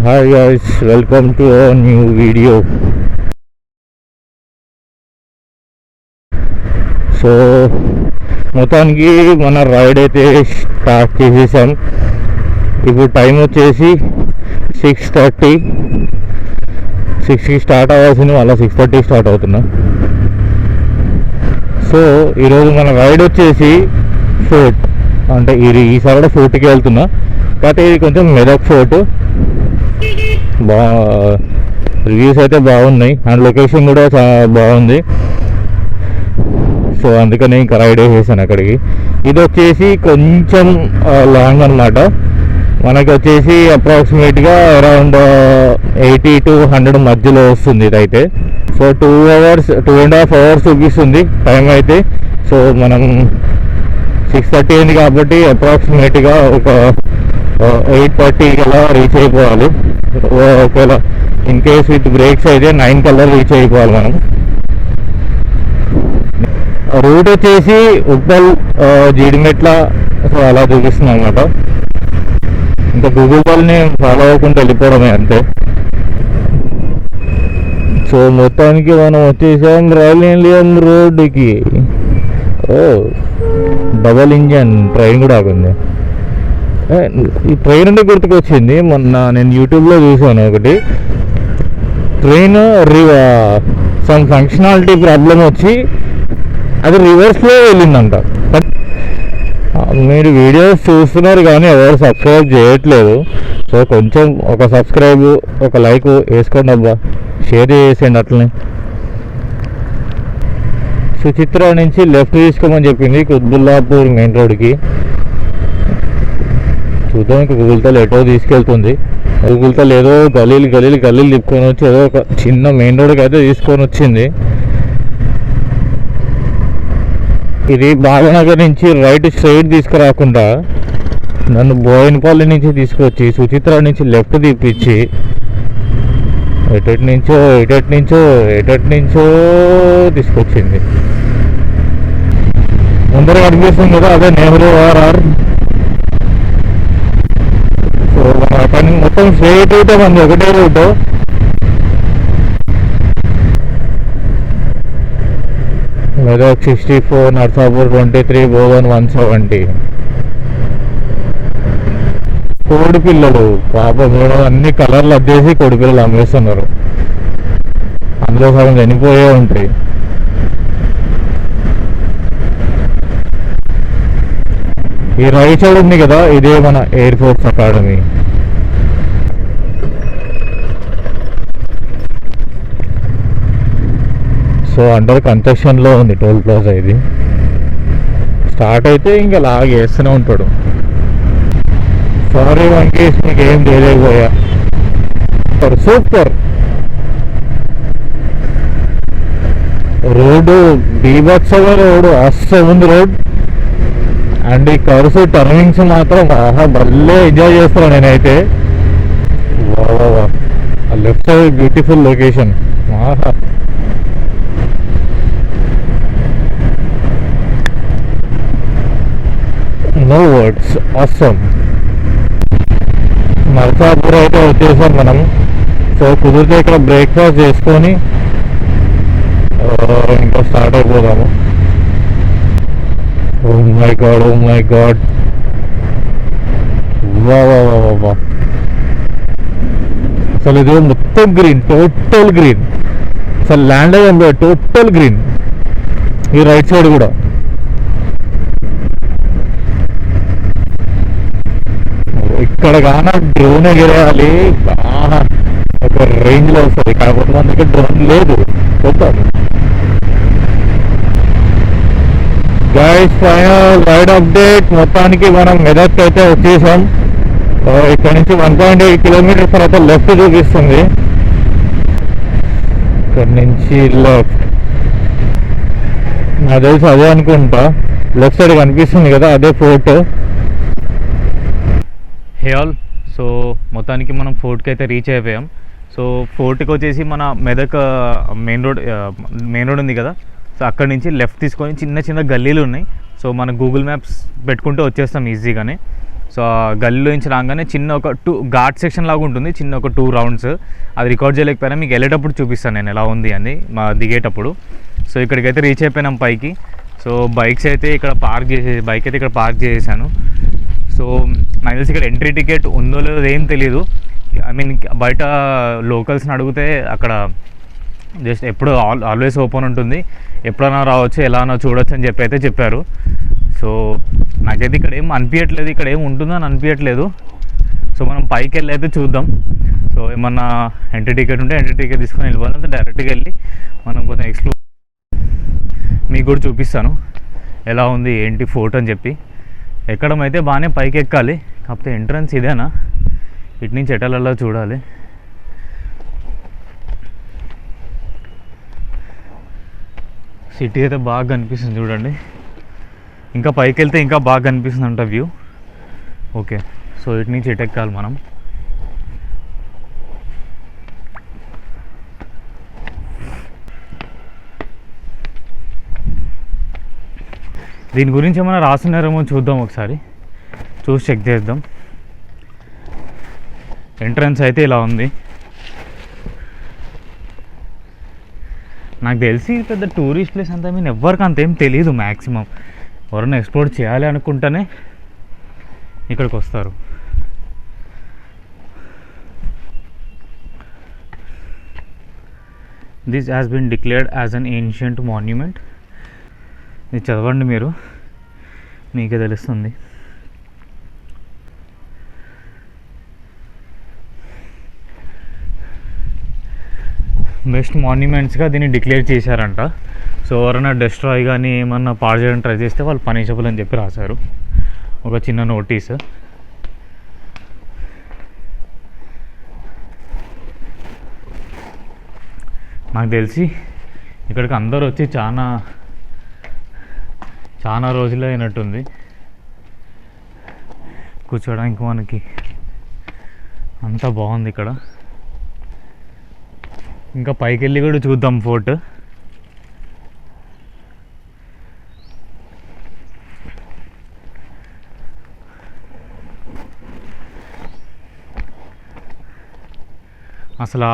Hi guys, welcome to a new video. So మొత్తానికి మన ride అయితే స్టార్ట్ చేసేసాం. ఇప్పుడు టైం వచ్చేసి 6:30. 6కి స్టార్ట్ అవ్వాల్సింది మళ్ళీ 6:30 స్టార్ట్ అవుతున్నా. సో ఈరోజు మన రైడ్ వచ్చేసి ఫోర్ట్, అంటే ఈసారి కూడా ఫోర్ట్కి వెళ్తున్నా. కాకపోతే ఇది కొంచెం మెదక్ ఫోర్ట్. రివ్యూస్ అయితే బాగున్నాయి అండ్ లొకేషన్ కూడా చాలా బాగుంది. సో అందుకని ఇంకా రైడ్ వేసేసాను అక్కడికి. ఇది వచ్చేసి కొంచెం లాంగ్ అనమాట. మనకి వచ్చేసి అప్రాక్సిమేట్గా అరౌండ్ 80 to 100 మధ్యలో వస్తుంది ఇదైతే. సో 2.5 hours చూపిస్తుంది టైం అయితే. సో మనం 6:30 అయింది కాబట్టి అప్రాక్సిమేట్గా ఒక 8:30 కల్లా రీచ్ అయిపోవాలి. ఒకవేళ ఇన్ కేస్ విత్ బ్రేక్స్ అయితే 9 కల్లా రీచ్ అయిపోవాలి మనం. రూట్ వచ్చేసి ఉప్పల్, జీడిమెట్ల, సో అలా చూపిస్తుంది అనమాట. ఇంకా గూగుల్ వాళ్ళని ఫాలో అవ్వకుండా వెళ్ళిపోవడమే అంతే. సో మొత్తానికి మనం వచ్చేసాం రాయల్ ఇండియన్ రోడ్డుకి. డబల్ ఇంజన్ ట్రైన్ కూడా ఆగుంది. ఈ ట్రైన్ అంటే గుర్తుకొచ్చింది, మొన్న నేను యూట్యూబ్లో చూసాను ఒకటి. ట్రైన్ సమ్ ఫంక్షనాలిటీ ప్రాబ్లం వచ్చి అది రివర్స్లో వెళ్ళిందంట. మీరు వీడియోస్ చూస్తున్నారు కానీ ఎవరు సబ్స్క్రైబ్ చేయట్లేదు. సో కొంచెం ఒక సబ్స్క్రైబ్, ఒక లైక్ వేసుకోండి అబ్బా, షేర్ చేసేయండి అట్లనే. సుచిత్ర నుంచి లెఫ్ట్ తీసుకోమని చెప్పింది కుత్బుల్లాపూర్ మెయిన్ రోడ్కి. చూద్దాం ఇంకా గూగుల్తో ఎటో తీసుకెళ్తుంది. గూగుల్తో ఏదో గలీలు తిప్పుకొని వచ్చి ఏదో ఒక చిన్న మెయిన్ రోడ్కి అయితే తీసుకొని వచ్చింది. ఇది బాలనగర్ నుంచి రైట్ స్ట్రైట్ తీసుకురాకుండా నన్ను బోయినపల్లి నుంచి తీసుకొచ్చి సుచిత్ర నుంచి లెఫ్ట్ తిప్పించి ఎటటి నుంచో తీసుకొచ్చింది. ముందర కనిపిస్తుంది కదా, అదే నెహ్రూ ఆర్ఆర్. సో కానీ మొత్తం స్ట్రైట్ అయితే మనది ఒకటే రూటు. మెదక్ 64, నర్సాపూర్ 23, భోవన్ 170. కోడి పిల్లలు పాపం అన్ని కలర్లు అద్దేసి కోడి పిల్లలు అమ్మేస్తున్నారు. అందులో సగం చనిపోయే ఉంటాయి. ఈ రైట్ సైడ్ ఉంది కదా, ఇదే మన air force academy. So under కన్స్ట్రక్షన్లో ఉంది టోల్ ప్లాజా. ఇది స్టార్ట్ అయితే ఇంకా లాగేస్తూనే ఉంటాడు. సారీ వెంకటేష్, మీకు ఏం తెలియకపోయా. సూపర్ రోడ్డు, బీభత్సంగా రోడ్డు, అస్సలు ఉంది రోడ్. అండ్ ఈ కర్వ్స్ టర్నింగ్స్ మాత్రం భలే ఎంజాయ్ చేస్తాను నేనైతే. Left side beautiful location. No words, awesome. Narsapur అయితే వచ్చేసాం మనం. సో కుదిరితే ఇక్కడ బ్రేక్ఫాస్ట్ చేసుకొని ఇంకా స్టార్ట్ అయిపోదాము. ఓ మై గాడ్, వా. అసలు ఇది మొత్తం గ్రీన్, టోటల్ గ్రీన్. అసలు ల్యాండ్ అయ్యి టోటల్ గ్రీన్. ఈ రైట్ సైడ్ కూడా ఇక్కడ కానీ డ్రోన్ ఎగిరేయాలి, బాగా ఒక రేంజ్లో వస్తుంది. కాకపోతే మన దగ్గర డ్రోన్ లేదు. చూద్దాం గైస్, ఫైనల్ రైడ్ అప్డేట్. మొత్తానికి మనం మెదక్ అయితే వచ్చేసాం. ఇక్కడ నుంచి 1.8 kilometers తర్వాత లెఫ్ట్ చూపిస్తుంది. ఇక్కడ నుంచి లెఫ్ట్, నాకు తెలిసి అదే అనుకుంటా. లెఫ్ట్ సైడ్ కనిపిస్తుంది కదా, అదే ఫోర్ట్. హే ఆల్, సో మొత్తానికి మనం ఫోర్ట్కి అయితే రీచ్ అయిపోయాం. సో ఫోర్ట్కి వచ్చేసి మన మెదక్ మెయిన్ రోడ్ ఉంది కదా, సో అక్కడి నుంచి లెఫ్ట్ తీసుకొని చిన్న చిన్న గల్లీలు ఉన్నాయి. సో మన గూగుల్ మ్యాప్స్ పెట్టుకుంటూ వచ్చేస్తాం ఈజీగానే. సో ఆ గల్లీలో నుంచి రాగానే చిన్న ఒక 2 ఘాట్ సెక్షన్ లాగా ఉంటుంది, చిన్న ఒక 2 రౌండ్స్. అది రికార్డ్ చేయలేకపోయినా మీకు వెళ్ళేటప్పుడు చూపిస్తాను నేను ఎలా ఉంది అని మా దిగేటప్పుడు. సో ఇక్కడికైతే రీచ్ అయిపోయినాం పైకి. సో బైక్ అయితే ఇక్కడ పార్క్ చేసేసాను. సో నాకు తెలిసి ఇక్కడ ఎంట్రీ టికెట్ ఉందో లేదో ఏం తెలీదు. ఐ మీన్ బయట లోకల్స్ని అడిగితే అక్కడ జస్ట్ ఎప్పుడు ఆల్వేస్ ఓపెన్ ఉంటుంది, ఎప్పుడైనా రావచ్చు, ఎలానో చూడొచ్చు అని చెప్పి అయితే చెప్పారు. సో నాకైతే ఇక్కడ ఏం అనిపించట్లేదు, ఇక్కడ ఏం ఉంటుందని అనిపించట్లేదు. సో మనం పైకి వెళ్ళి అయితే చూద్దాం. సో ఏమన్నా ఎంట్రీ టికెట్ ఉంటే ఎంట్రీ టికెట్ తీసుకొని వెళ్ళిపోవాలి, అంతే డైరెక్ట్గా వెళ్ళి మనం కొంచెం ఎక్స్ప్లోర్ మీకు కూడా చూపిస్తాను ఎలా ఉంది ఏంటి ఫోర్ట్ అని చెప్పి. ఎక్కడం అయితే బాగానే పైకి ఎక్కాలి, కాకపోతే ఎంట్రన్స్ ఇదేనా, ఇటు నుంచి ఎటాలలో చూడాలి. సిటీ అయితే బాగా కనిపిస్తుంది చూడండి, ఇంకా పైకి వెళ్తే ఇంకా బాగా కనిపిస్తుంది అంట వ్యూ. ఓకే, సో ఇటు నుంచి ఎటు ఎక్కాలి మనం. దీని గురించి ఏమైనా రాస్తున్నారేమో చూద్దాం, ఒకసారి చూసి చెక్ చేద్దాం. ఎంట్రన్స్ అయితే ఇలా ఉంది. నాకు తెలిసి పెద్ద టూరిస్ట్ ప్లేస్ అంతా మీన్ ఎవరికి అంతేం తెలియదు. మ్యాక్సిమం ఎవరైనా ఎక్స్ప్లోర్ చేయాలి అనుకుంటేనే ఇక్కడికి వస్తారు. This has been declared as an ancient monument. ఇది చదవండి మీరు, మీకే తెలుస్తుంది. బెస్ట్ మాన్యుమెంట్స్గా దీన్ని డిక్లేర్ చేశారంట. సో ఎవరైనా డెస్ట్రాయ్ కానీ ఏమన్నా పాడు చేయడానికి ట్రై చేస్తే వాళ్ళు పనిషబుల్ అని చెప్పి రాశారు, ఒక చిన్న నోటీస్. నాకు తెలిసి ఇక్కడికి అందరూ వచ్చి చాలా రోజులు అయినట్టుంది కూర్చోడానికి. మనకి అంతా బాగుంది ఇక్కడ. ఇంకా పైకి వెళ్ళి కూడా చూద్దాం ఫోర్ట్. అసలు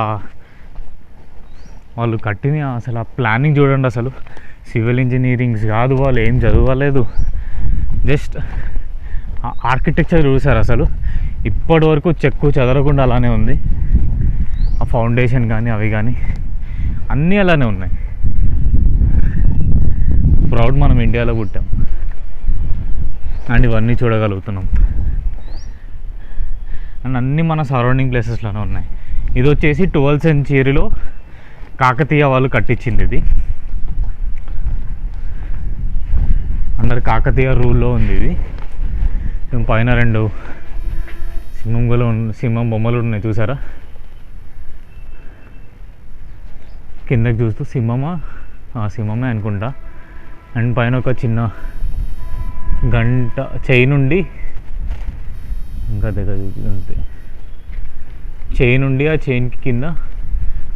వాళ్ళు కట్టిన అసలు ఆ ప్లానింగ్ చూడండి. అసలు సివిల్ ఇంజనీరింగ్స్ కాదు, వాళ్ళు ఏం చదవలేదు, జస్ట్ ఆర్కిటెక్చర్ చూసారు. అసలు ఇప్పటి వరకు చెక్కు చెదరకుండా అలానే ఉంది. ఆ ఫౌండేషన్ కానీ అవి కానీ అన్నీ అలానే ఉన్నాయి. ప్రౌడ్ మనం ఇండియాలో పుట్టాం అండ్ ఇవన్నీ చూడగలుగుతున్నాం. అండ్ అన్నీ మన సరౌండింగ్ ప్లేసెస్లోనే ఉన్నాయి. ఇది వచ్చేసి 12th centuryలో కాకతీయ వాళ్ళు కట్టించింది. ఇది అండర్ కాకతీయ రూల్లో ఉంది. ఇది పైన 2 సింహం బొమ్మలు ఉన్నాయి చూసారా, కిందకి చూస్తూ సింహమే అనుకుంటా. అండ్ పైన ఒక చిన్న గంట చైన్ ఉండి, ఇంకా దగ్గర అంతే, చైన్ ఉండి ఆ చైన్కి కింద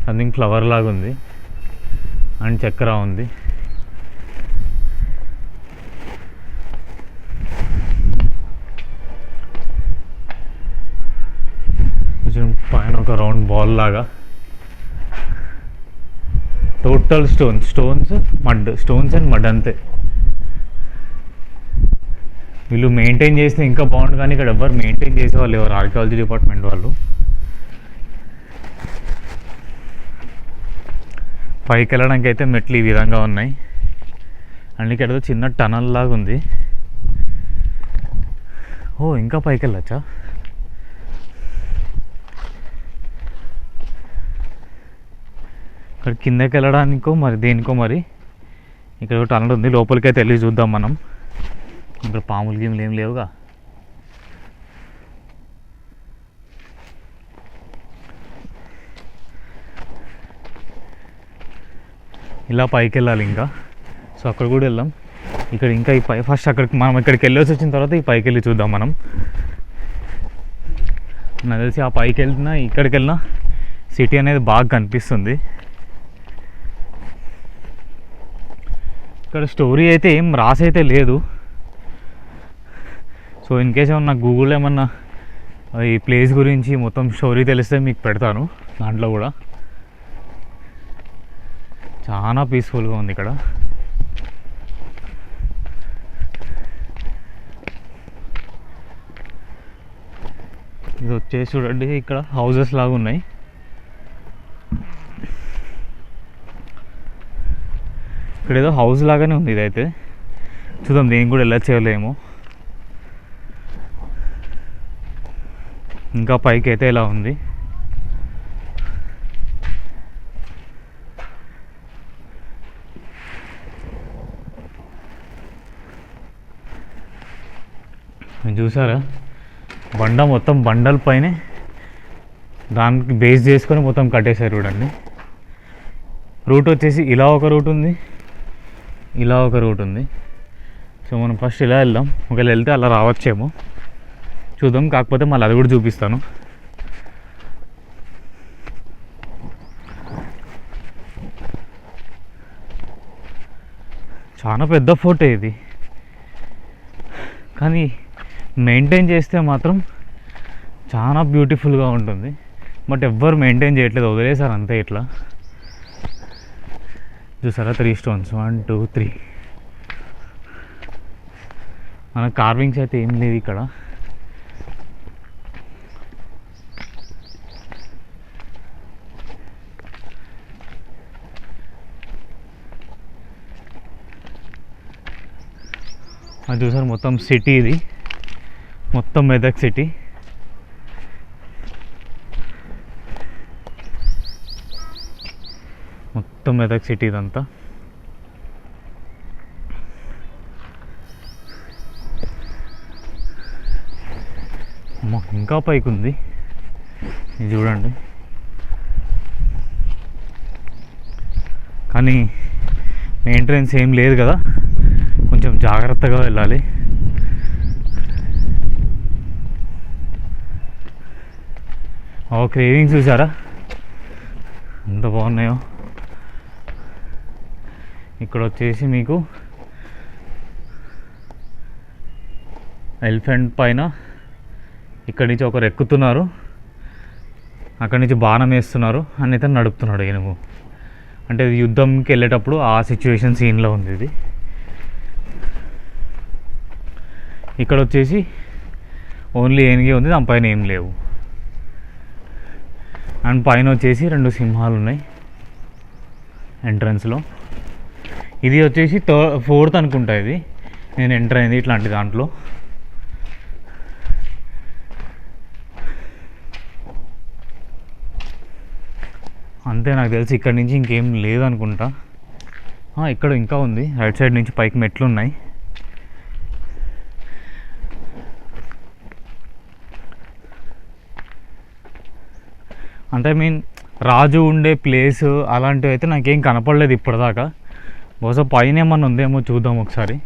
సంథింగ్ ఫ్లవర్ లాగా ఉంది అండ్ చక్ర ఉంది. పైన ఒక రౌండ్ బాల్ లాగా, టోటల్ స్టోన్స్ అండ్ మడ్ అంతే. వీళ్ళు మెయింటైన్ చేస్తే ఇంకా బాగుండు, కానీ ఇక్కడ ఎవరు మెయింటైన్ చేసేవాళ్ళు ఎవరు, ఆర్కియాలజీ డిపార్ట్మెంట్ వాళ్ళు. పైకి వెళ్ళడానికి అయితే మెట్లు ఈ విధంగా ఉన్నాయి. అండ్ ఇక్కడ చిన్న టనల్ లాగా ఉంది. ఓ ఇంకా పైకి వెళ్ళచ్చా? ఇక్కడ కిందకి వెళ్ళడానికో మరి దేనికో మరి ఇక్కడ ఒక టనల్ ఉంది. లోపలికైతే వెళ్ళి చూద్దాం మనం. ఇక్కడ పాములు గేమ్లు ఏం లేవుగా. ఇలా పైకి వెళ్ళాలి ఇంకా. సో అక్కడ కూడా వెళ్దాం. ఇక్కడ ఇంకా ఈ ఫస్ట్ అక్కడికి మనం ఇక్కడికి వెళ్ళేసి వచ్చిన తర్వాత ఈ పైకి వెళ్ళి చూద్దాం మనం. నాకు తెలిసి ఆ పైకి వెళ్తున్నా ఇక్కడికి వెళ్ళినా సిటీ అనేది బాగా కనిపిస్తుంది. ఇక్కడ స్టోరీ అయితే ఏం రాసైతే లేదు. సో ఇన్ కేస్ ఏమన్నా గూగుల్లో ఏమన్నా ఈ ప్లేస్ గురించి మొత్తం స్టోరీ తెలిస్తే మీకు పెడతాను. దాంట్లో కూడా చాలా పీస్ఫుల్గా ఉంది ఇక్కడ. ఇది వచ్చేసి చూడండి, ఇక్కడ హౌజెస్ లాగా ఉన్నాయి. ఇక్కడ ఏదో హౌస్ లాగానే ఉంది ఇదైతే. చూద్దాం, దేనికి కూడా వెళ్ళచ్చేయలేము. ఇంకా పైకి అయితే ఇలా ఉంది. చూసారా, బండ మొత్తం బండల పైనే దానికి బేస్ చేసుకొని మొత్తం కట్టేశారు చూడండి. రూట్ వచ్చేసి ఇలా ఒక రూట్ ఉంది, ఇలా ఒక రూట్ ఉంది. సో మనం ఫస్ట్ ఇలా వెళ్దాం. ఒకవేళ వెళ్తే అలా రావచ్చేమో, చూద్దాం. కాకపోతే మళ్ళీ అది కూడా చూపిస్తాను. చాలా పెద్ద ఫోటో ఇది, కానీ మెయింటైన్ చేస్తే మాత్రం చాలా బ్యూటిఫుల్గా ఉంటుంది. బట్ ఎవ్వరు మెయింటైన్ చేయట్లేదు, వదిలేసారు అంతే. ఇట్లా చూసారా, 3 stones 1 2 3. మన కార్వింగ్స్ అయితే ఏం లేవు ఇక్కడ. అది చూసారు, మొత్తం సిటీ ఇది, మొత్తం మెదక్ సిటీ. మొత్తం మెదక్ సిటీ ఇదంతా. ఇంకా పైకి ఉంది, ఇది చూడండి. కానీ మెయింటెనెన్స్ ఏం లేదు కదా, కొంచెం జాగ్రత్తగా వెళ్ళాలి. క్రేవింగ్స్ చూసారా ఎంత బాగున్నాయో. ఇక్కడ వచ్చేసి మీకు ఎలిఫెంట్ పైన ఇక్కడి నుంచి ఒకరు ఎక్కుతున్నారు, అక్కడి నుంచి బాణం వేస్తున్నారు, అన్నైతే నడుపుతున్నాడు ఏనుగు. అంటే యుద్ధంకి వెళ్ళేటప్పుడు ఆ సిచ్యువేషన్ సీన్లో ఉంది ఇది. ఇక్కడ వచ్చేసి ఓన్లీ ఏనుగే ఉంది, దానిపైన ఏం లేవు. అండ్ పైన వచ్చేసి 2 సింహాలు ఉన్నాయి ఎంట్రన్స్లో. ఇది వచ్చేసి 4th అనుకుంటా ఇది నేను ఎంటర్ అయింది ఇట్లాంటి దాంట్లో. అంతే నాకు తెలిసి, ఇక్కడ నుంచి ఇంకేం లేదనుకుంటా. ఇక్కడ ఇంకా ఉంది, రైట్ సైడ్ నుంచి పైకి మెట్లు ఉన్నాయి. అంటే రాజు ఉండే ప్లేస్ అలాంటివి అయితే నాకేం కనపడలేదు ఇప్పటిదాకా. బహుశా పైన ఏమన్నా ఉందేమో, చూద్దాం ఒకసారి.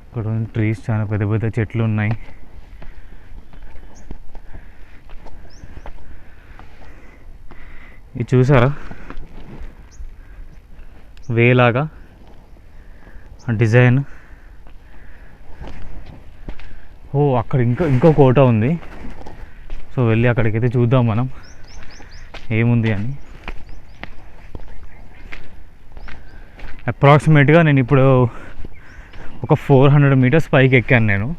ఇక్కడ ట్రీస్, చాలా పెద్ద పెద్ద చెట్లు ఉన్నాయి. ఇది చూసారా, వేలాగా డిజైన్. అక్కడ ఇంకో కోట ఉంది. సో వెళ్ళి అక్కడికైతే చూద్దాం మనం ఏముంది అని. అప్రాక్సిమేట్గా నేను ఇప్పుడు ఒక 400 meters పైకి ఎక్కాను నేను.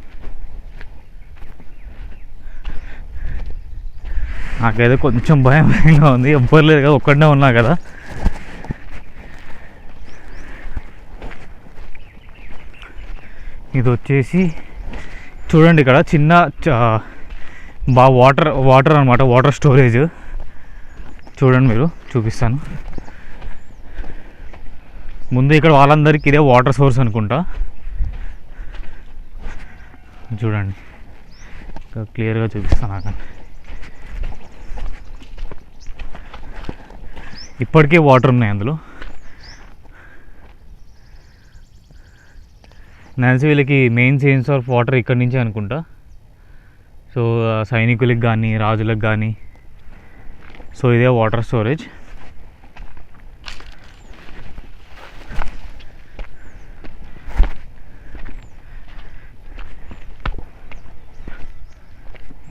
నాకైతే కొంచెం భయంగా ఉంది, ఎవ్వరు లేదు కదా, ఒక్కడనే ఉన్నా కదా. ఇది వచ్చేసి చూడండి, ఇక్కడ చిన్న బాగా వాటర్ అనమాట, వాటర్ స్టోరేజ్. చూడండి, మీరు చూపిస్తాను. ముందు ఇక్కడ వాళ్ళందరికీ ఇదే వాటర్ సోర్స్ అనుకుంటా. చూడండి, ఇంకా క్లియర్గా చూపిస్తాను. అక్కడ ఇప్పటికే వాటర్ ఉన్నాయి అందులో. నాకు వీళ్ళకి మెయిన్ సోర్స్ ఆఫ్ వాటర్ ఇక్కడి నుంచే అనుకుంటా. సో సైనికులకు కానీ రాజులకు కానీ సో ఇదే వాటర్ స్టోరేజ్.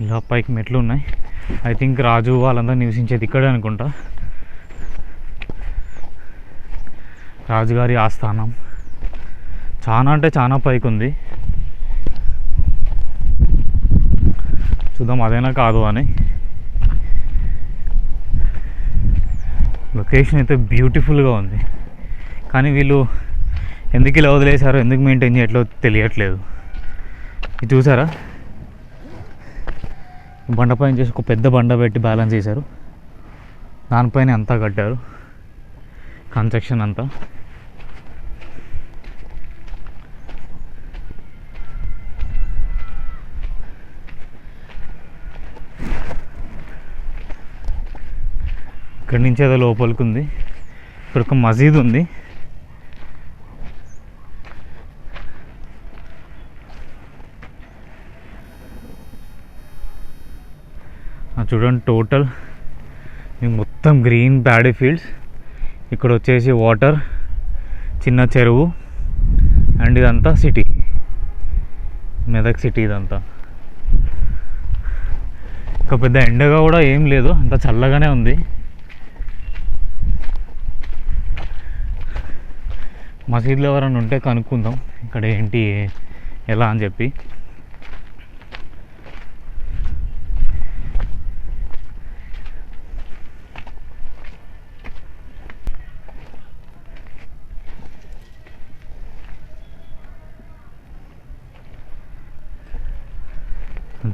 ఇలా పైకి మెట్లు ఉన్నాయి. ఐ థింక్ రాజు వాళ్ళందరూ నివసించేది ఇక్కడే అనుకుంటా. రాజుగారి ఆస్థానం చాలా అంటే చాలా పైకి ఉంది. చూద్దాం అదేనా కాదు అని. లొకేషన్ అయితే బ్యూటిఫుల్గా ఉంది, కానీ వీళ్ళు ఎందుకు ఇలా వదిలేశారో, ఎందుకు మెయింటైన్ చేయట్లేదో తెలియట్లేదు. ఇది చూసారా, బండపైన చేసి ఒక పెద్ద బండ పెట్టి బ్యాలెన్స్ చేశారు, దానిపైన అంతా కట్టారు కన్స్ట్రక్షన్ అంతా. ఇక్కడి నుంచి ఏదో లోపలికి ఉంది. ఇక్కడ ఒక మసీద్ ఉంది. చూడండి, టోటల్ మీకు మొత్తం గ్రీన్ ప్యాడీ ఫీల్డ్స్. ఇక్కడ వచ్చేసి వాటర్, చిన్న చెరువు, అండ్ ఇదంతా సిటీ, మెదక్ సిటీ ఇదంతా. ఇంకా పెద్ద ఎండగా కూడా ఏం లేదు, అంత చల్లగానే ఉంది. మసీదులో ఎవరైనా ఉంటే కనుక్కుందాం ఇక్కడ ఏంటి ఎలా అని చెప్పి.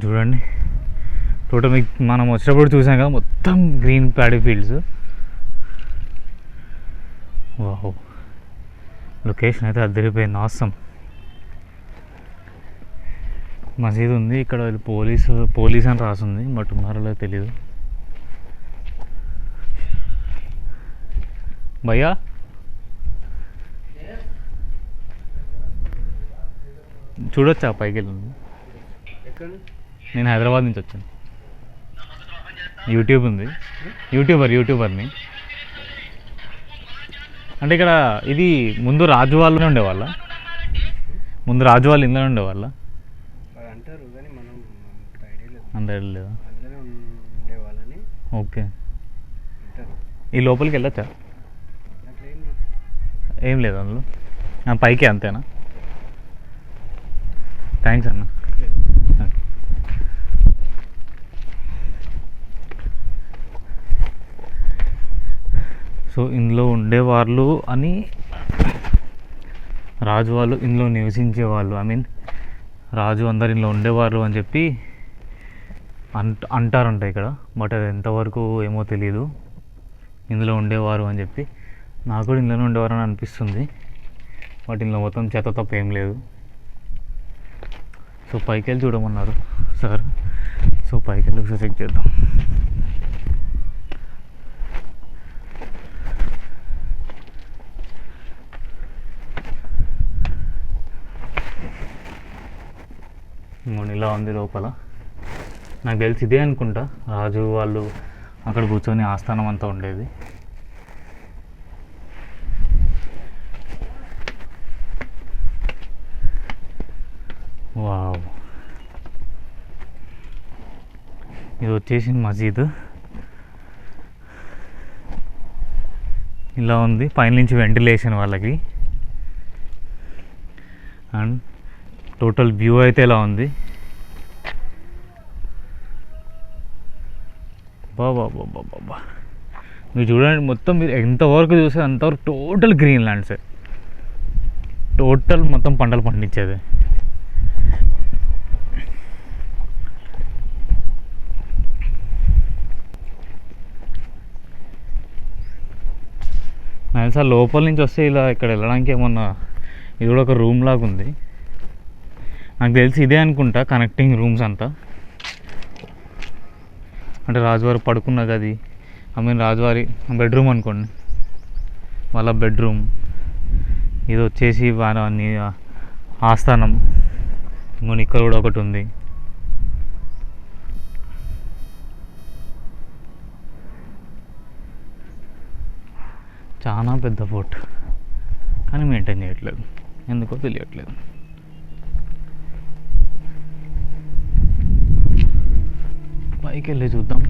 చూడండి, టోటల్ మీకు మనం వచ్చినప్పుడు చూసాం కదా, మొత్తం green paddy fields. Wow, location అయితే అద్దరిపోయింది, ఆసమ్. మసీద్ ఉంది ఇక్కడ, పోలీస్ అని రాసింది, బట్ ఉన్నారో తెలీదు. భయ్యా చూడొచ్చా పైకి వెళ్ళింది? నేను హైదరాబాద్ నుంచి వచ్చాను. యూట్యూబ్ ఉంది, యూట్యూబర్ని. అంటే ఇక్కడ ఇది ముందు రాజు వాళ్ళనే ఉండేవాళ్ళ? ముందు రాజు వాళ్ళు ఇందులో ఉండేవాళ్ళ? అంటారు కానీ మనం అంత ఐడియా లేదా? ఉండేవాళ్ళని. ఓకే, ఈ లోపలికి వెళ్ళొచ్చా? ఏం లేదు అందులో, పైకి అంతేనా? థ్యాంక్స్ అన్న. సో ఇందులో ఉండేవాళ్ళు అని, రాజు వాళ్ళు ఇందులో నివసించేవాళ్ళు, ఐ మీన్ రాజు అందరు ఇందులో ఉండేవారు అని చెప్పి అంటారంట ఇక్కడ. బట్ అది ఎంతవరకు ఏమో తెలీదు, ఇందులో ఉండేవారు అని చెప్పి. నాకు కూడా ఇందులోనే ఉండేవారు అని అనిపిస్తుంది, బట్ ఇందులో మొత్తం చెత్త తప్ప ఏం లేదు. సో పైకి వెళ్ళి చూడమన్నారు సార్, సో పైకి వెళ్ళి ఒకసారి చెక్ చేద్దాం. ఇలా ఉంది లోపల. నాకు తెలిసి ఇదే అనుకుంటా రాజు వాళ్ళు అక్కడ కూర్చొని ఆస్థానం అంతా ఉండేది. వావ్, ఇది వచ్చేసి మసీద్. ఇలా ఉంది, పైనుంచి వెంటిలేషన్ వాళ్ళకి. అండ్ టోటల్ వ్యూ అయితే ఇలా ఉంది. బాబా మీరు చూడండి, మొత్తం మీరు ఎంతవరకు చూస్తే అంతవరకు టోటల్ గ్రీన్ ల్యాండ్సే, టోటల్ మొత్తం పంటలు పండించేది. నాకు సార్ లోపల నుంచి వస్తే ఇలా ఇక్కడ వెళ్ళడానికి ఏమన్నా, ఇది కూడా ఒక రూమ్ లాగా ఉంది. నాకు తెలిసి ఇదే అనుకుంటా కనెక్టింగ్ రూమ్స్ అంతా. అంటే రాజువారి పడుకున్న గది, ఐ మీన్ రాజువారి బెడ్రూమ్ అనుకోండి, వాళ్ళ బెడ్రూమ్. ఇది వచ్చేసి వారి ఆస్థానం. ఇంకొన్ని ఇక్కడ కూడా ఒకటి ఉంది. చాలా పెద్ద ఫోర్ట్, కానీ మెయింటైన్ చేయట్లేదు, ఎందుకో తెలియట్లేదు. పైకి వెళ్ళి చూద్దాం.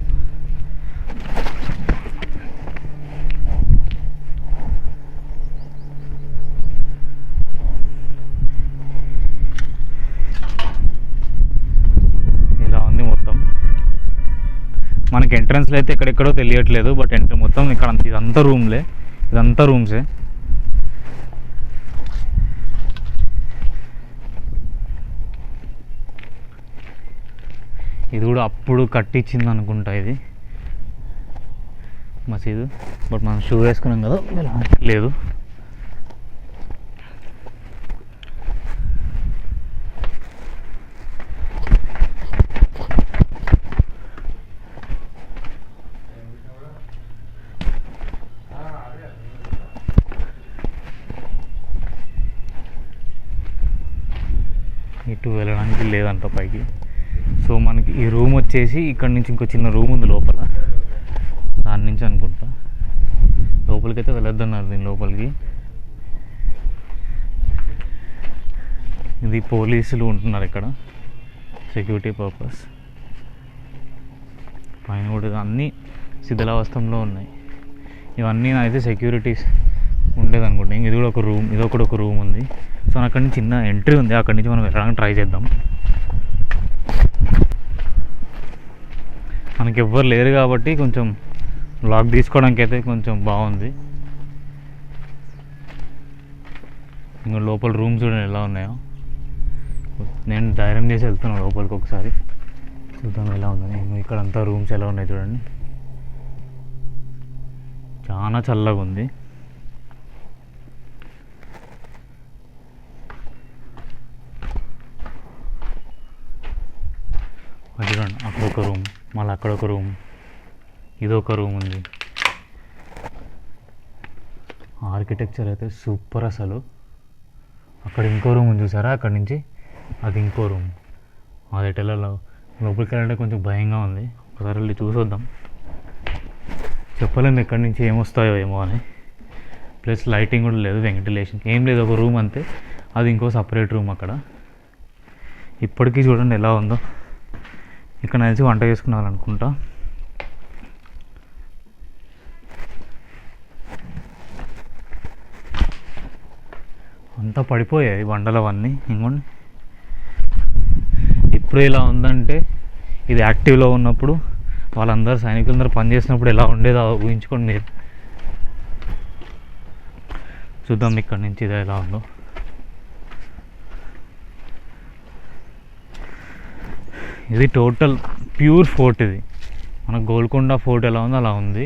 ఇలా ఉంది మొత్తం. మనకి ఎంట్రన్స్లో అయితే ఎక్కడెక్కడో తెలియట్లేదు, బట్ మొత్తం ఇక్కడ ఇదంతా రూమ్లే, ఇదంతా రూమ్సే. ఇది కూడా అప్పుడు కట్టించింది అనుకుంటా ఇది మసీదు, బట్ మనం షూ వేసుకున్నాం కదా లేదు. ఇటు వెళ్ళడానికి లేదంట పైకి. సో మనకి ఈ రూమ్ వచ్చేసి ఇక్కడ నుంచి ఇంకో చిన్న రూమ్ ఉంది లోపల, దాని నుంచి అనుకుంటా లోపలికైతే వెళ్ళొద్దన్నారు. దీని లోపలికి ఇది పోలీసులు ఉంటున్నారు ఇక్కడ, సెక్యూరిటీ పర్పస్. పైన కూడా అన్నీ శిథిలావస్థంలో ఉన్నాయి. ఇవన్నీ అయితే సెక్యూరిటీస్ ఉండేది అనుకుంటా. ఇది కూడా ఒక రూమ్, ఇది ఒక రూమ్ ఉంది. సో అక్కడి నుంచి చిన్న ఎంట్రీ ఉంది, అక్కడి నుంచి మనం వెళ్ళడానికి ట్రై చేద్దాం. మనకి ఎవ్వరు లేరు కాబట్టి కొంచెం లాక్ తీసుకోవడానికి అయితే కొంచెం బాగుంది. ఇంకా లోపల రూమ్స్ చూడండి ఎలా ఉన్నాయో. నేను ధైర్యం చేసి వెళ్తున్నాను లోపలికి, ఒకసారి చూద్దాం ఎలా ఉందని. ఇక్కడ అంతా రూమ్స్ ఎలా ఉన్నాయి చూడండి, చాలా చల్లగా ఉంది. అది చూడండి, అక్కడ ఒక రూమ్, మళ్ళీ అక్కడ ఒక రూమ్, ఇదొక రూమ్ ఉంది. ఆర్కిటెక్చర్ అయితే సూపర్ అసలు. అక్కడ ఇంకో రూమ్ ఉంది చూసారా, అక్కడి నుంచి అది ఇంకో రూమ్. అది ఎటెళ్ళలో లోపలికి వెళ్ళాలంటే కొంచెం భయంగా ఉంది. ఒకసారి వెళ్ళి చూసొద్దాం. చెప్పలేము ఎక్కడి నుంచి ఏమొస్తాయో ఏమో అని. ప్లస్ లైటింగ్ కూడా లేదు, వెంటిలేషన్ ఏం లేదు, ఒక రూమ్ అంతే. అది ఇంకో సపరేట్ రూమ్ అక్కడ. ఇప్పటికీ చూడండి ఎలా ఉందో. ఇక్కడ నుంచి వంట చేసుకున్నారనుకుంటా. అంతా పడిపోయాయి బండలు అవన్నీ. ఇంకోండి ఇప్పుడు ఎలా ఉందంటే, ఇది యాక్టివ్లో ఉన్నప్పుడు వాళ్ళందరూ సైనికులందరూ పనిచేసినప్పుడు ఎలా ఉండేదో ఊహించుకోండి మీరు. చూద్దాం ఇక్కడ నుంచి ఇది ఎలా ఉందో. ఇది టోటల్ ప్యూర్ ఫోర్ట్. ఇది మన గోల్కొండ ఫోర్ట్ ఎలా ఉందో అలా ఉంది.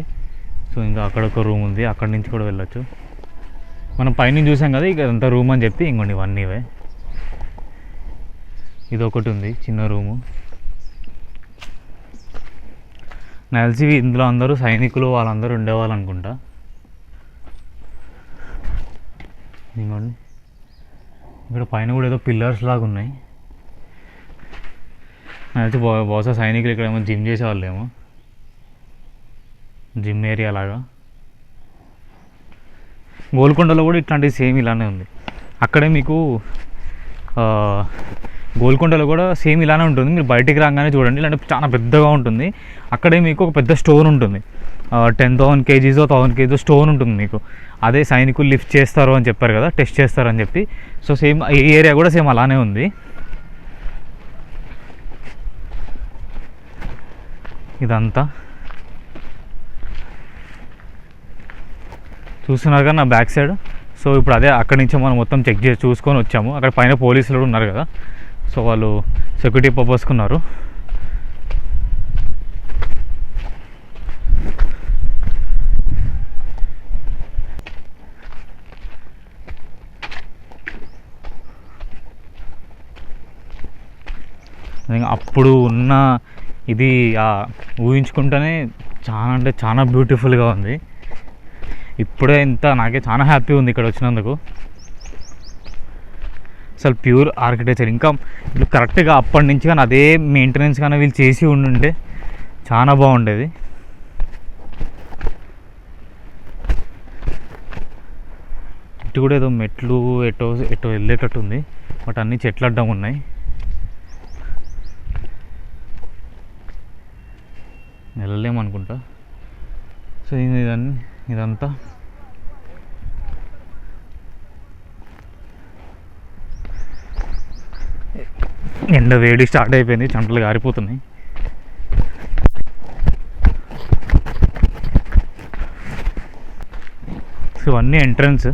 సో ఇంకా అక్కడ ఒక రూమ్ ఉంది, అక్కడి నుంచి కూడా వెళ్ళొచ్చు. మనం పైన చూసాం కదా, ఇక అంత రూమ్ అని చెప్పి ఇంకోండి ఇవన్నీ ఇవే. ఇది ఒకటి ఉంది చిన్న రూము. నాకు తెలిసి ఇందులో అందరూ సైనికులు వాళ్ళందరూ ఉండేవాళ్ళు అనుకుంటా. ఇంకోండి ఇక్కడ పైన కూడా ఏదో పిల్లర్స్ లాగా ఉన్నాయి. అయితే బహుశా సైనికులు ఇక్కడ ఏమో జిమ్ చేసేవాళ్ళు ఏమో, జిమ్ ఏరియా లాగా. గోల్కొండలో కూడా ఇట్లాంటివి సేమ్ ఇలానే ఉంది. అక్కడే మీకు గోల్కొండలో కూడా సేమ్ ఇలానే ఉంటుంది. మీరు బయటికి రాగానే చూడండి, ఇలాంటి చాలా పెద్దగా ఉంటుంది. అక్కడే మీకు ఒక పెద్ద స్టోన్ ఉంటుంది, 10,000 kgs 1,000 kgs స్టోన్ ఉంటుంది మీకు. అదే సైనికులు లిఫ్ట్ చేస్తారు అని చెప్పారు కదా, టెస్ట్ చేస్తారని చెప్పి. సో సేమ్ ఈ ఏరియా కూడా సేమ్ అలానే ఉంది. ఇదంతా చూస్తున్నారు కదా నా బ్యాక్ సైడ్. సో ఇప్పుడు అదే అక్కడి నుంచి మనం మొత్తం చెక్ చేసి చూసుకొని వచ్చాము. అక్కడ పైన పోలీసులు కూడా ఉన్నారు కదా, సో వాళ్ళు సెక్యూరిటీ పర్పస్కున్నారు. అప్పుడు ఉన్న ఇది ఊహించుకుంటేనే చాలా అంటే చాలా బ్యూటిఫుల్గా ఉంది. ఇప్పుడే ఇంత నాకే చాలా హ్యాపీ ఉంది ఇక్కడ వచ్చినందుకు. అసలు ప్యూర్ ఆర్కిటెక్చర్. ఇంకా వీళ్ళు కరెక్ట్గా అప్పటి నుంచి కానీ అదే మెయింటెనెన్స్ కానీ వీళ్ళు చేసి ఉండుంటే చాలా బాగుండేది. ఇటు కూడా ఏదో మెట్లు ఎటో ఎటో వెళ్ళేటట్టు ఉంది, బట్ అన్ని చెట్లు అడ్డం ఉన్నాయి. వెళ్ళలేమనుకుంటా. సో ఇదంతా ఎండ వేడి స్టార్ట్ అయిపోయింది, చెమటలు గారిపోతున్నాయి. సో అన్నీ ఎంట్రన్స్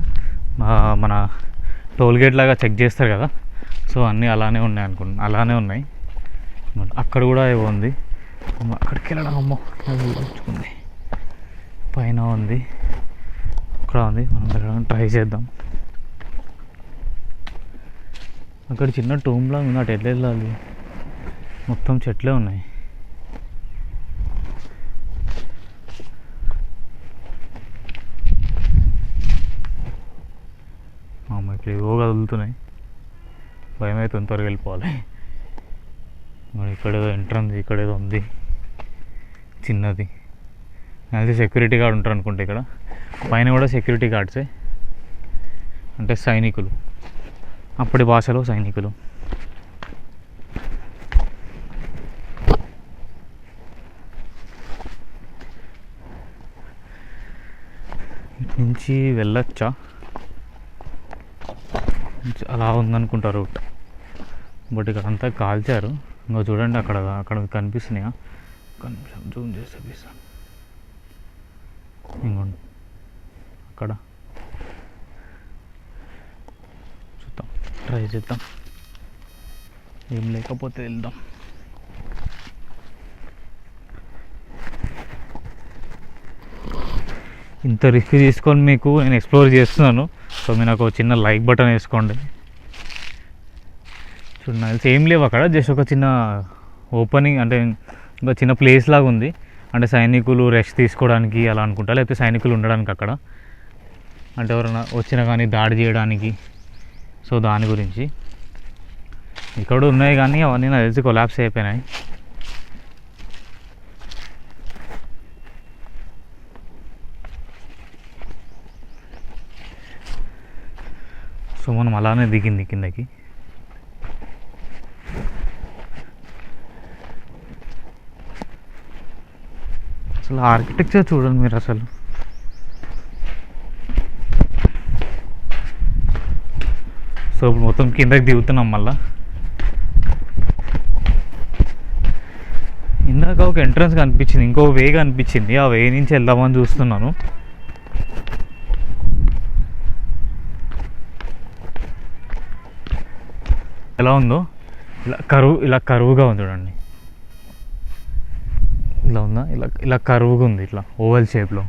మన టోల్ గేట్ లాగా చెక్ చేస్తారు కదా, సో అన్నీ అలానే ఉన్నాయి అలానే ఉన్నాయి. అక్కడ కూడా ఏవో ఉంది, అక్కడికి వెళ్ళడం అమ్మో చూసుకుంది. పైన ఉంది, అక్కడ ఉంది, మనం వెళ్ళడానికి ట్రై చేద్దాం. అక్కడ చిన్న టూమ్లా ఉంది, అటు ఎట్లా వెళ్ళాలి? మొత్తం చెట్లే ఉన్నాయి. ఇక్కడ ఏవో కదులుతున్నాయి, భయం అయితే త్వరగా వెళ్ళిపోవాలి. మరి ఇక్కడేదో ఎంట్రన్స్, ఇక్కడేదో ఉంది చిన్నది. అయితే సెక్యూరిటీ గార్డ్ ఉంటారు అనుకుంటే ఇక్కడ పైన కూడా సెక్యూరిటీ గార్డ్సే, అంటే సైనికులు, అప్పటి భాషలో సైనికులు. ఇటు నుంచి వెళ్ళొచ్చా? అలా ఉందనుకుంటా రూట్, బట్ ఇక్కడ అంతా కాల్చారు. ఇంకో చూడండి అక్కడ కనిపిస్తున్నాయా? కనిపిస్తాం, జూమ్ చేసి చూపిస్తాను. ఇంకోండి అక్కడ చూద్దాం, ట్రై చేద్దాం. ఏం లేకపోతే వెళ్దాం. ఇంత రిస్క్ తీసుకొని మీకు నేను ఎక్స్ప్లోర్ చేస్తున్నాను, సో మీరు నాకు చిన్న లైక్ బటన్ వేసుకోండి. చూడండి ఏం లేవు అక్కడ, జస్ట్ ఒక చిన్న ఓపెనింగ్, అంటే ఒక చిన్న ప్లేస్ లాగా ఉంది. అంటే సైనికులు రెస్ట్ తీసుకోవడానికి అలా అనుకుంటా, లేకపోతే సైనికులు ఉండడానికి అక్కడ, అంటే ఎవరైనా వచ్చినా కానీ దాడి చేయడానికి. సో దాని గురించి ఇక్కడ ఉన్నాయి, కానీ అవన్నీ నాకు తెలిసి కొలాప్స్ అయిపోయినాయి. సో మనం అలానే దిగింది కిందకి. అసలు ఆర్కిటెక్చర్ చూడండి మీరు అసలు. సో ఇప్పుడు మొత్తం కిందకి దిగుతున్నాం మళ్ళా. ఇందాక ఒక ఎంట్రన్స్ కనిపించింది, ఇంకో వే కనిపించింది, ఆ వే నుంచి వెళ్దామని చూస్తున్నాను. ఎలా ఉందో ఇలా కరువుగా ఉంది చూడండి. ఇలా ఉందా? ఇలా కరువుగా ఉంది, ఇట్లా ఓవల్ షేప్లో.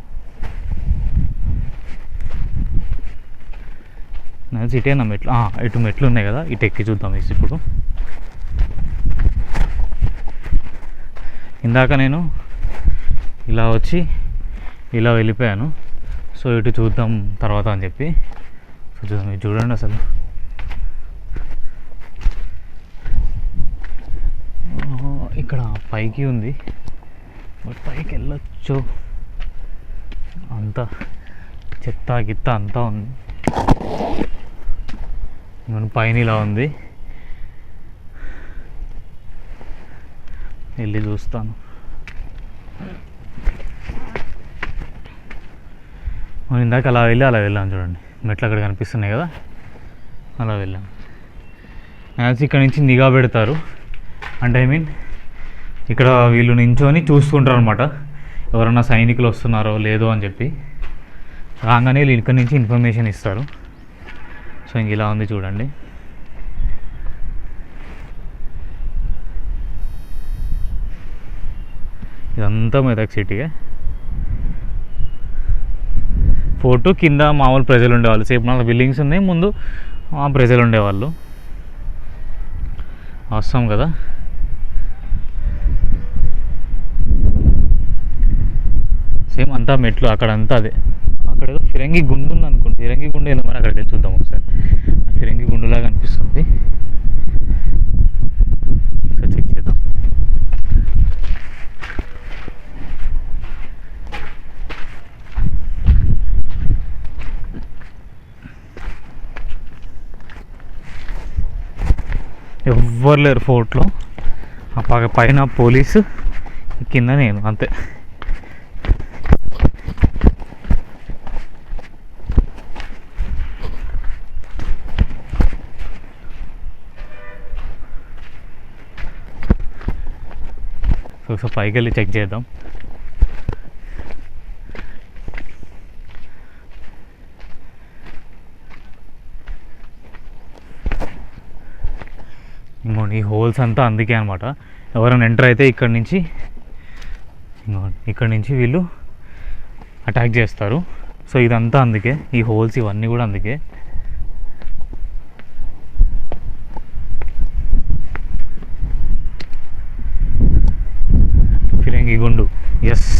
ఇటేనా మెట్లు? ఇటు మెట్లు ఉన్నాయి కదా, ఇటు ఎక్కి చూద్దాం ఇప్పుడు. ఇందాక నేను ఇలా వచ్చి ఇలా వెళ్ళిపోయాను, సో ఇటు చూద్దాం తర్వాత అని చెప్పి. సో చూద్దాం, ఇది చూడండి అసలు. ఇక్కడ పైకి ఉంది, బట్ పైకి వెళ్ళొచ్చు. అంతా చెత్త గిత్త అంతా ఉంది. మన పైన ఇలా ఉంది, వెళ్ళి చూస్తాను. మనం ఇందాక అలా వెళ్ళాం చూడండి, మెట్లు అక్కడ కనిపిస్తున్నాయి కదా, అలా వెళ్ళాం. యాజ్ ఇక్కడ నుంచి నిఘా పెడతారు, అంటే ఐ మీన్ ఇక్కడ వీళ్ళు నించొని చూస్తుంటారు అనమాట, ఎవరన్నా సైనికులు వస్తున్నారో లేదో అని చెప్పి. రాగానే వీళ్ళు ఇక్కడ నుంచి ఇన్ఫర్మేషన్ ఇస్తారు. సో ఇంక ఇలా ఉంది చూడండి. ఇదంతా మెదక్ సిటీయే. ఫోటో కింద మామూలు ప్రజలు ఉండేవాళ్ళు, సేపు 4 బిల్డింగ్స్ ఉన్నాయి, ముందు ప్రజలు ఉండేవాళ్ళు. అవసరం కదా. సేమ్ అంతా మెట్లు, అక్కడంతా అదే. అక్కడ ఏదో ఫిరంగి గుండు ఉంది అనుకోండి, ఫిరంగి గుండు ఏదో మరి అక్కడికి చూద్దాం ఒకసారి. ఫిరంగి గుండులాగా అనిపిస్తుంది, చెక్ చేద్దాం. ఎవ్వరు లేరు ఫోర్ట్లో. ఆ పైన పోలీసు, కింద నేను, అంతే. సో పైకి వెళ్ళి చెక్ చేద్దాం. ఇంకోండి ఈ హోల్స్ అంతా అందుకే అనమాట. ఎవరైనా ఎంటర్ అయితే ఇక్కడి నుంచి వీళ్ళు అటాక్ చేస్తారు. సో ఇదంతా అందుకే, ఈ హోల్స్ ఇవన్నీ కూడా అందుకే. ఫిరంగి గుండు, ఎస్,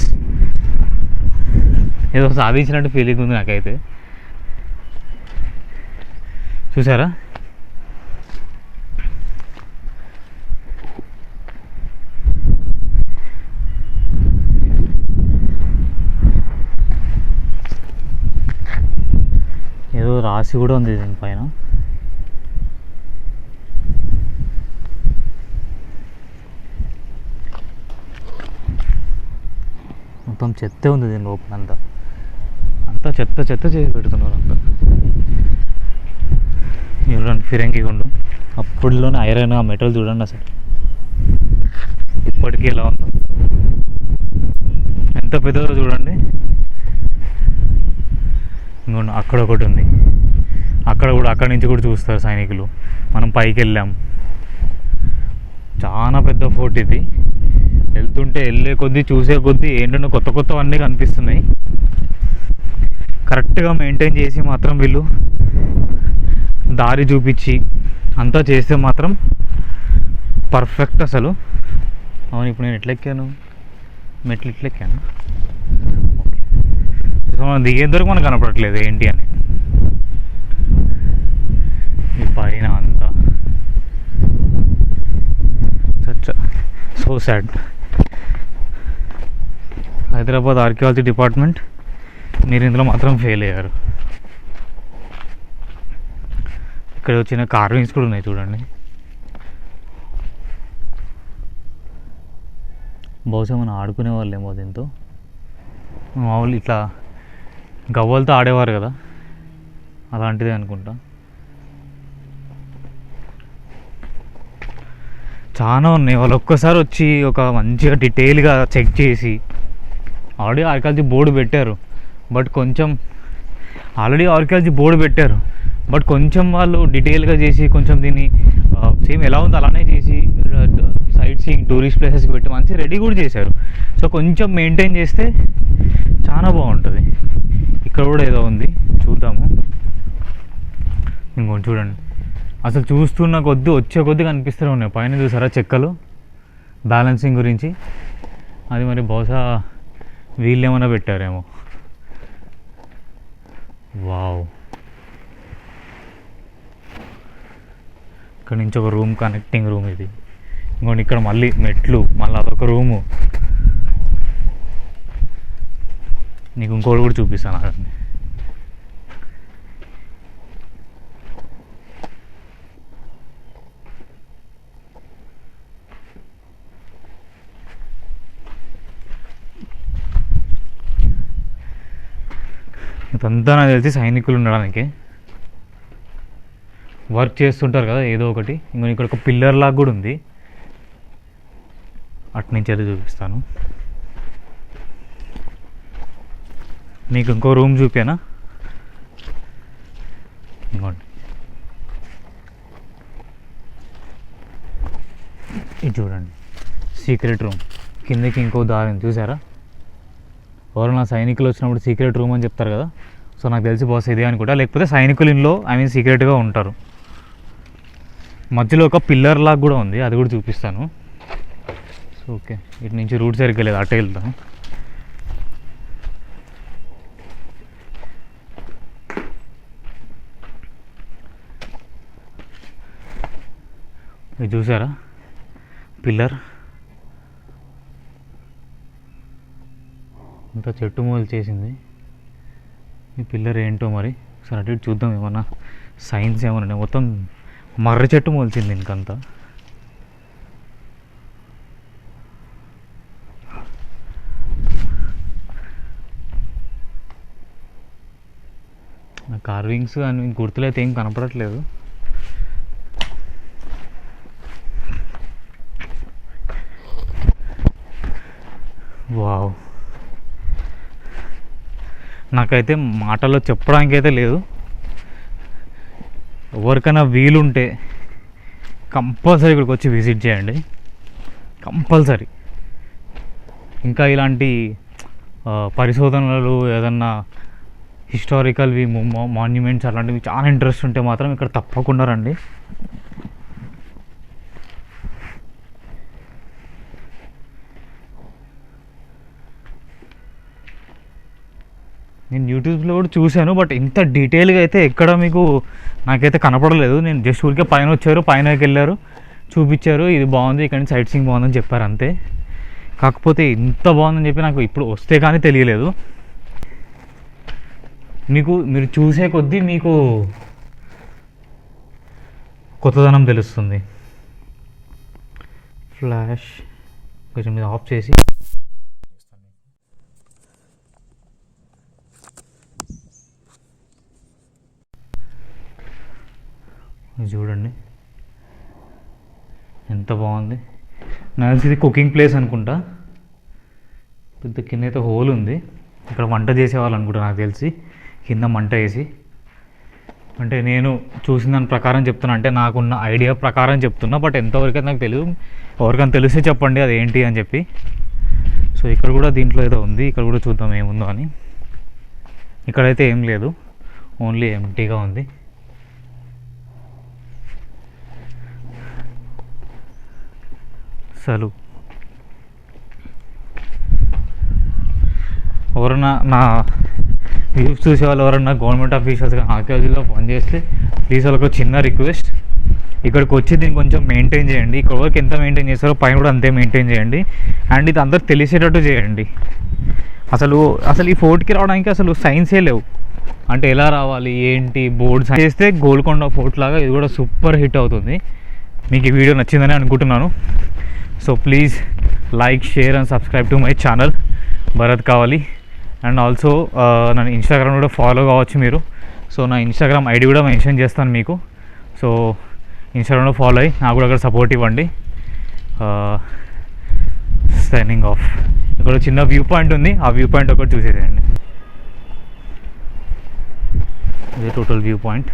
ఏదో సాధించినట్టు ఫీలింగ్ ఉంది నాకైతే. చూసారా? ఏదో రాసి కూడా ఉంది దీనిపైన. మొత్తం చెత్తే ఉంది దీని లోపల, అంతా చెత్త చేసి పెడుతున్నారు అంతా. చూడండి ఫిరంగి గుండు, అప్పుడులోనే ఐరన్ ఆ మెటల్ చూడండి అసలు ఇప్పటికీ ఎలా ఉందో, ఎంత పెద్దదో చూడండి. ఇంకోండి అక్కడ ఒకటి ఉంది, అక్కడి నుంచి కూడా చూస్తారు సైనికులు. మనం పైకి వెళ్ళాం, చాలా పెద్ద ఫోర్ట్ ఇది. వెళ్ళే కొద్దీ చూసే కొద్దీ ఏంటంటే కొత్త అన్నీ కనిపిస్తున్నాయి. కరెక్ట్గా మెయింటైన్ చేసి మాత్రం వీళ్ళు దారి చూపించి అంతా చేస్తే మాత్రం పర్ఫెక్ట్ అసలు. అవును, ఇప్పుడు నేను ఎట్లెక్కాను, మెట్లు ఇట్లెక్కాను. మనం దిగేందుకు మనకు కనపడట్లేదు ఏంటి అని. ఈ పైన అంతా so sad. Hyderabad archaeology department, మీరు ఇందులో మాత్రం ఫెయిల్ అయ్యారు. ఇక్కడ వచ్చిన కార్వింగ్స్ కూడా ఉన్నాయి చూడండి. బహుశా మనం ఆడుకునే వాళ్ళేమో దీంతో. మామూలు ఇట్లా గవ్వలతో ఆడేవారు కదా, అలాంటిదే అనుకుంటా. చాలా ఉన్నాయి. వాళ్ళు ఒక్కసారి వచ్చి ఒక మంచిగా డీటెయిల్గా చెక్ చేసి ఆల్రెడీ ఆర్కియాలజీ బోర్డు పెట్టారు, బట్ కొంచెం వాళ్ళు డీటెయిల్గా చేసి కొంచెం దీన్ని సేమ్ ఎలా ఉందో అలానే చేసి సైట్ సీయింగ్ టూరిస్ట్ ప్లేసెస్కి పెట్టి మంచి రెడీ కూడా చేశారు. సో కొంచెం మెయింటైన్ చేస్తే చాలా బాగుంటుంది. ఇక్కడ కూడా ఏదో ఉంది, చూద్దాము. ఇంకోటి చూడండి, అసలు చూస్తున్న కొద్దీ వచ్చే కొద్దీ కనిపిస్తూనే ఉన్నాయి. పైన చూసారా చెక్కలు, బ్యాలెన్సింగ్ గురించి. అది మరి బహుశా వీళ్ళు ఏమైనా పెట్టారేమో. వావ్, ఇక్కడ నుంచి ఒక రూమ్, కనెక్టింగ్ రూమ్ ఇది. ఇంకోటి ఇక్కడ మళ్ళీ మెట్లు, మళ్ళీ అదొక రూము. నీకు ఇంకోటి కూడా చూపిస్తాను అదండి. ఇదంతా నాకు తెలిసి సైనికులు ఉండడానికి వర్క్ చేస్తుంటారు కదా ఏదో ఒకటి. ఇంకో ఇక్కడ ఒక పిల్లర్ లాగా కూడా ఉంది, అటు నుంచి అది చూపిస్తాను నీకు. ఇంకో రూమ్ చూపానా, ఇంకోండి ఇది చూడండి, సీక్రెట్ రూమ్. కిందకి ఇంకో దారిని చూసారా? ఎవరైనా సైనికులు వచ్చినప్పుడు సీక్రెట్ రూమ్ అని చెప్తారు కదా, సో నాకు తెలిసి బాస్ ఇదే అనుకుంటా. లేకపోతే సైనికులు ఇంట్లో సీక్రెట్గా ఉంటారు. మధ్యలో ఒక పిల్లర్ లాగా కూడా ఉంది, అది కూడా చూపిస్తాను. సో ఓకే, ఇటు నుంచి రూట్ సరిగ్గా లేదు, అటే వెళ్తాను. ఇది చూసారా పిల్లర్, అంతా చెట్టు మూలు చేసింది. ఈ పిల్లర్ ఏంటో మరి, సరే అటు చూద్దాం. ఏమన్నా సైన్స్ ఏమన్నా మొత్తం మర్రి చెట్టు మొలిచింది ఇంకంతా. నా కార్వింగ్స్ అని గుర్తులైతే ఏం కనపడట్లేదు. వావ్, నాకైతే మాటల్లో చెప్పడానికి అయితే లేదు. ఎవరికైనా వీలుంటే కంపల్సరీ ఇక్కడికి వచ్చి విజిట్ చేయండి, కంపల్సరీ. ఇంకా ఇలాంటి పరిశోధనలు, ఏదన్నా హిస్టారికల్వి మాన్యుమెంట్స్ అలాంటివి చాలా ఇంట్రెస్ట్ ఉంటే మాత్రం ఇక్కడ తప్పకుండా రండి. నేను యూట్యూబ్లో కూడా చూశాను, బట్ ఇంత డీటెయిల్గా అయితే ఎక్కడ మీకు నాకైతే కనపడలేదు. నేను జస్ట్ ఊరికే పైన వచ్చారు, పైనకి వెళ్ళారు, చూపించారు, ఇది బాగుంది, ఇక్కడ నుంచి సైట్ సీయింగ్ బాగుందని చెప్పారు అంతే. కాకపోతే ఇంత బాగుందని చెప్పి నాకు ఇప్పుడు వస్తే కానీ తెలియలేదు. మీరు చూసే కొద్దీ మీకు కొత్తదనం తెలుస్తుంది. ఫ్లాష్ కొంచెం మీద ఆఫ్ చేసి చూడండి ఎంత బాగుంది. నాకు తెలిసి ఇది కుకింగ్ ప్లేస్ అనుకుంటా. పెద్ద కింద అయితే హోల్ ఉంది, ఇక్కడ వంట చేసేవాళ్ళు అనుకుంటా నాకు తెలిసి, కింద మంట వేసి. అంటే నేను చూసిన దాని ప్రకారం చెప్తున్నా, అంటే నాకున్న ఐడియా ప్రకారం చెప్తున్నా, బట్ ఎంతవరకు అయితే నాకు తెలియదు. ఎవరికైనా తెలిస్తే చెప్పండి అది ఏంటి అని చెప్పి. సో ఇక్కడ కూడా దీంట్లో ఏదో ఉంది, ఇక్కడ కూడా చూద్దాం ఏముందో అని. ఇక్కడైతే ఏం లేదు, ఓన్లీ ఎంటీగా ఉంది. అసలు ఎవరన్నా నా వ్యూస్ చూసే వాళ్ళు ఎవరన్నా గవర్నమెంట్ ఆఫీసర్స్గా ఆర్కియాలజీలో పనిచేస్తే ప్లీజ్ వాళ్ళకి చిన్న రిక్వెస్ట్, ఇక్కడికి వచ్చి దీన్ని కొంచెం మెయింటైన్ చేయండి. ఇక్కడ వరకు ఎంత మెయింటైన్ చేస్తారో పైన కూడా అంతే మెయింటైన్ చేయండి. అండ్ ఇది అందరు తెలిసేటట్టు చేయండి. అసలు ఈ ఫోర్ట్కి రావడానికి అసలు సైన్సే లేవు. అంటే ఎలా రావాలి ఏంటి బోర్డ్స్ చేస్తే గోల్కొండ ఫోర్ట్ లాగా ఇది కూడా సూపర్ హిట్ అవుతుంది. మీకు ఈ వీడియో నచ్చిందని అనుకుంటున్నాను. So please like, share and subscribe to my channel Bharat కావాలి. అండ్ ఆల్సో నన్ను ఇన్స్టాగ్రామ్ కూడా ఫాలో కావచ్చు మీరు. సో నా ఇన్స్టాగ్రామ్ ఐడి కూడా మెన్షన్ చేస్తాను మీకు. సో ఇన్స్టాగ్రామ్లో ఫాలో అయ్యి నాకు కూడా అక్కడ సపోర్ట్ ఇవ్వండి. Signing off. ఇక్కడ చిన్న వ్యూ పాయింట్ ఉంది, ఆ వ్యూ పాయింట్ ఒకటి చూసేసేయండి. ఇదే టోటల్ వ్యూ పాయింట్.